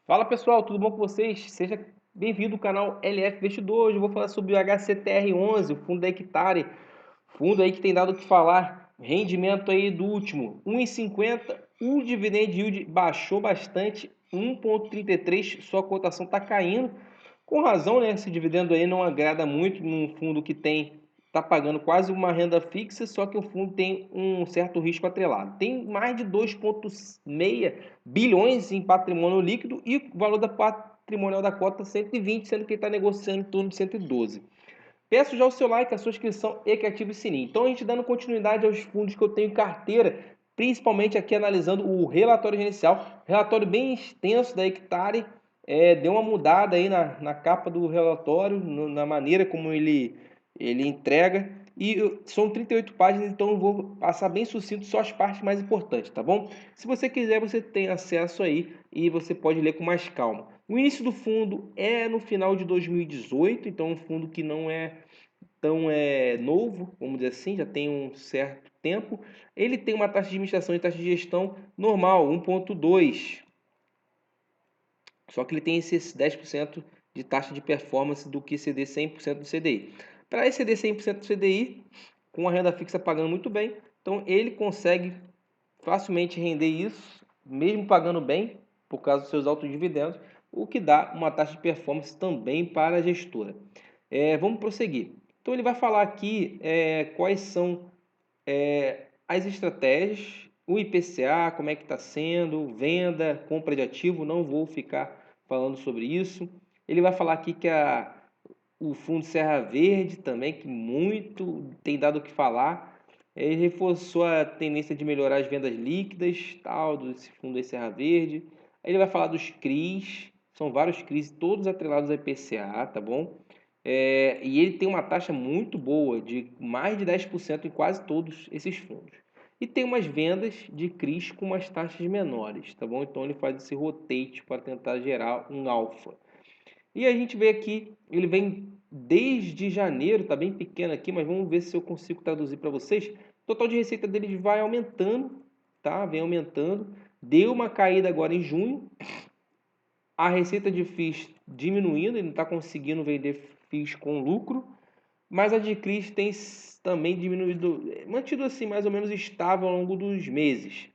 Fala pessoal, tudo bom com vocês? Seja bem-vindo ao canal LF Investidor. Hoje eu vou falar sobre o HCTR11, o fundo da Hectare, fundo aí que tem dado o que falar. Rendimento aí do último, 1,50. O dividend yield baixou bastante, 1,33. Sua cotação está caindo. Com razão, né? Esse dividendo aí não agrada muito num fundo que está pagando quase uma renda fixa, só que o fundo tem um certo risco atrelado. Tem mais de 2,6 bilhões em patrimônio líquido e o valor da patrimonial da cota 120, sendo que ele está negociando em torno de 112. Peço já o seu like, a sua inscrição e que ative o sininho. Então, a gente dando continuidade aos fundos que eu tenho em carteira, principalmente aqui analisando o relatório gerencial, relatório bem extenso da Hectare, deu uma mudada aí na capa do relatório, na maneira como ele entrega, e são 38 páginas, então eu vou passar bem sucinto só as partes mais importantes, tá bom? Se você quiser, você tem acesso aí e você pode ler com mais calma. O início do fundo é no final de 2018, então um fundo que não é tão novo, vamos dizer assim, já tem um certo tempo. Ele tem uma taxa de administração e taxa de gestão normal, 1,2. Só que ele tem esses 10% de taxa de performance do que ceder 100% do CDI. Para exceder 100% do CDI, com a renda fixa pagando muito bem, então ele consegue facilmente render isso, mesmo pagando bem, por causa dos seus altos dividendos, o que dá uma taxa de performance também para a gestora. Vamos prosseguir. Então ele vai falar aqui quais são as estratégias, o IPCA, como é que está sendo, venda, compra de ativo, não vou ficar falando sobre isso. Ele vai falar aqui que o Fundo Serra Verde também, que muito tem dado o que falar, ele reforçou a tendência de melhorar as vendas líquidas, tal, desse fundo aí Serra Verde. Aí ele vai falar dos CRIs, são vários CRIs, todos atrelados ao IPCA, tá bom? E ele tem uma taxa muito boa, de mais de 10% em quase todos esses fundos. E tem umas vendas de CRIs com umas taxas menores, tá bom? Então ele faz esse rotate para tentar gerar um alfa. E a gente vê aqui, ele vem desde janeiro, tá bem pequeno aqui, mas vamos ver se eu consigo traduzir para vocês. O total de receita deles vai aumentando, tá? Vem aumentando. Deu uma caída agora em junho. A receita de FIIs diminuindo, ele não está conseguindo vender FIIs com lucro, mas a de CRIs tem também diminuído, mantido assim mais ou menos estável ao longo dos meses.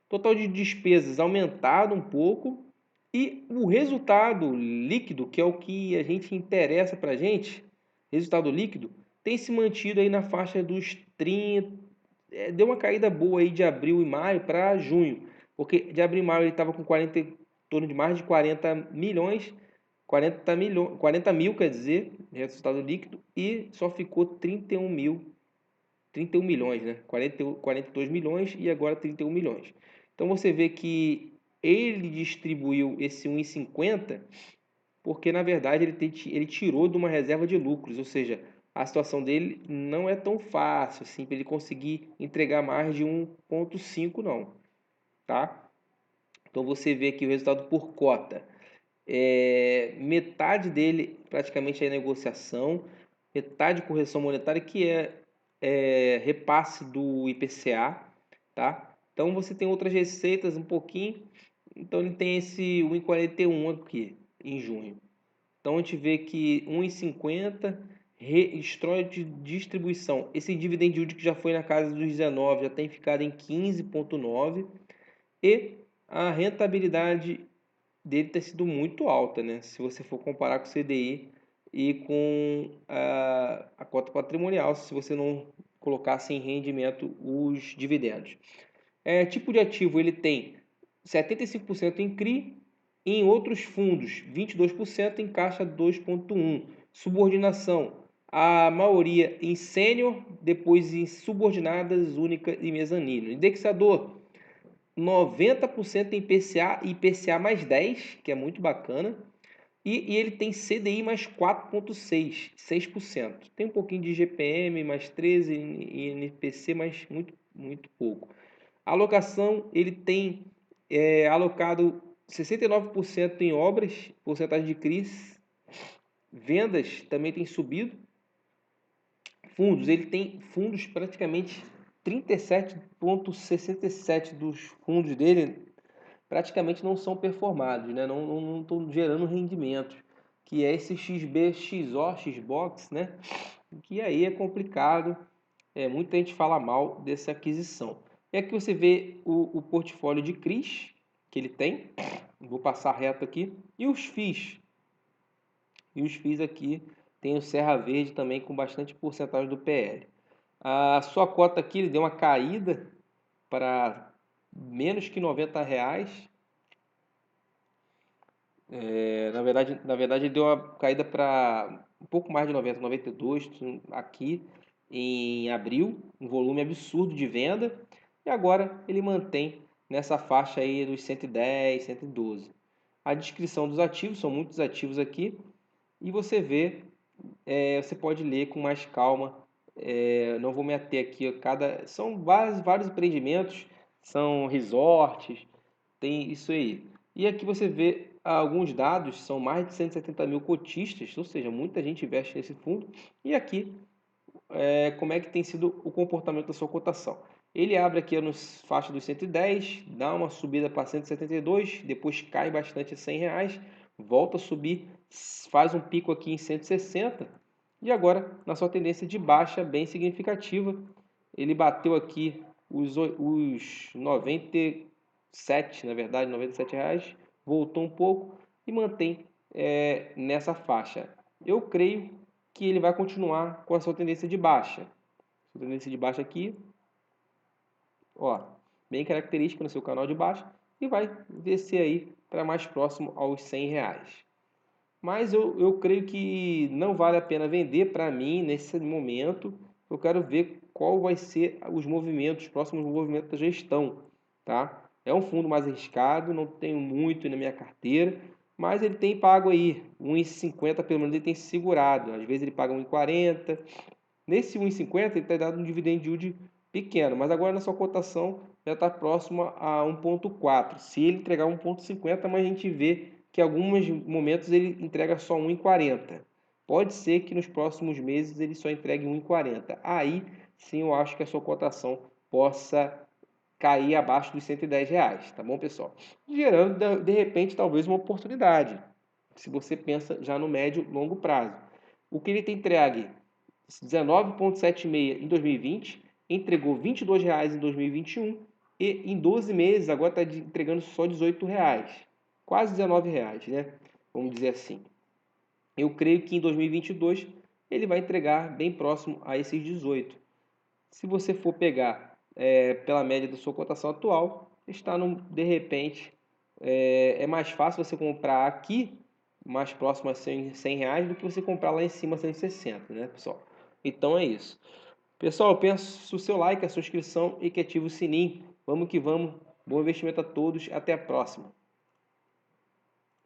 Total de despesas aumentado um pouco e o resultado líquido, que é o que a gente interessa para a gente, resultado líquido, tem se mantido aí na faixa dos 30. Deu uma caída boa aí de abril e maio para junho, porque de abril e maio ele estava com 40, em torno de mais de 40 milhões, 40 mil, quer dizer, resultado líquido, e só ficou 31 milhões, né? 42 milhões e agora 31 milhões. Então você vê que ele distribuiu esse 1,50 porque na verdade ele tirou de uma reserva de lucros, ou seja, a situação dele não é tão fácil assim para ele conseguir entregar mais de 1,5 não, tá? Então você vê aqui o resultado por cota. Metade dele praticamente é negociação, metade correção monetária, que repasse do IPCA, tá? Então você tem outras receitas um pouquinho, então ele tem esse 1,41 aqui em junho. Então a gente vê que 1,50 destrói de distribuição. Esse dividend yield que já foi na casa dos 19 já tem ficado em 15,9 e a rentabilidade dele ter sido muito alta, né? Se você for comparar com o CDI e com a cota patrimonial, se você não colocasse em rendimento os dividendos. Tipo de ativo, ele tem 75% em CRI, em outros fundos 22%, em caixa 2,1%. Subordinação, a maioria em sênior, depois em subordinadas, única e mezanino. Indexador, 90% em IPCA e IPCA mais 10, que é muito bacana. E ele tem CDI mais 4,6%, 6%. Tem um pouquinho de GPM mais 13% e NPC, mas muito, muito pouco. A alocação, ele tem alocado 69% em obras, porcentagem de crise. Vendas também tem subido. Fundos, ele tem fundos praticamente 37,67% dos fundos dele praticamente não são performados, né? Não estão gerando rendimentos, que é esse XBXO, Xbox, né? Que aí é complicado, muita gente fala mal dessa aquisição. E aqui você vê o portfólio de CRIs que ele tem, vou passar reto aqui, e os FIIs. E os FIIs aqui tem o Serra Verde também com bastante porcentagem do PL. A sua cota aqui ele deu uma caída para menos que R$ 90. Na verdade ele deu uma caída para um pouco mais de 90, 92 aqui em abril, um volume absurdo de venda. E agora ele mantém nessa faixa aí dos 110, 112. A descrição dos ativos, são muitos ativos aqui, e você vê, você pode ler com mais calma. Não vou me ater aqui a são vários empreendimentos, são resorts, tem isso aí. E aqui você vê alguns dados, são mais de 170 mil cotistas, ou seja, muita gente investe nesse fundo. E aqui, como é que tem sido o comportamento da sua cotação. Ele abre aqui nos faixa dos 110, dá uma subida para 172, depois cai bastante a R$ 100, volta a subir, faz um pico aqui em 160 e agora na sua tendência de baixa bem significativa. Ele bateu aqui os 97, na verdade, R$ 97, voltou um pouco e mantém nessa faixa. Eu creio que ele vai continuar com a sua tendência de baixa. Sua tendência de baixa aqui, ó, bem característica no seu canal de baixa, e vai descer aí para mais próximo aos R$ 100. Mas eu creio que não vale a pena vender para mim nesse momento. Eu quero ver qual vai ser os movimentos, os próximos movimentos da gestão, tá? É um fundo mais arriscado, não tenho muito na minha carteira, mas ele tem pago aí 1,50, pelo menos ele tem segurado. Às vezes ele paga 1,40. Nesse 1,50 ele está dando um dividend yield pequeno, mas agora na sua cotação já está próximo a 1,4. Se ele entregar 1,50, mas a gente vê que em alguns momentos ele entrega só 1,40. Pode ser que nos próximos meses ele só entregue 1,40. Aí sim eu acho que a sua cotação possa cair abaixo dos R$ 110, tá bom, pessoal? Gerando, de repente, talvez uma oportunidade, se você pensa já no médio e longo prazo. O que ele tem entregue? 19,76 em 2020, entregou R$ 22 em 2021 e em 12 meses agora está entregando só R$ 18, quase R$ 19, né? Vamos dizer assim. Eu creio que em 2022 ele vai entregar bem próximo a esses 18. Se você for pegar pela média da sua cotação atual, está de repente é mais fácil você comprar aqui mais próximo a R$ 100 do que você comprar lá em cima a 160, né, pessoal? Então é isso. Pessoal, eu peço o seu like, a sua inscrição e que ative o sininho. Vamos que vamos. Bom investimento a todos. Até a próxima.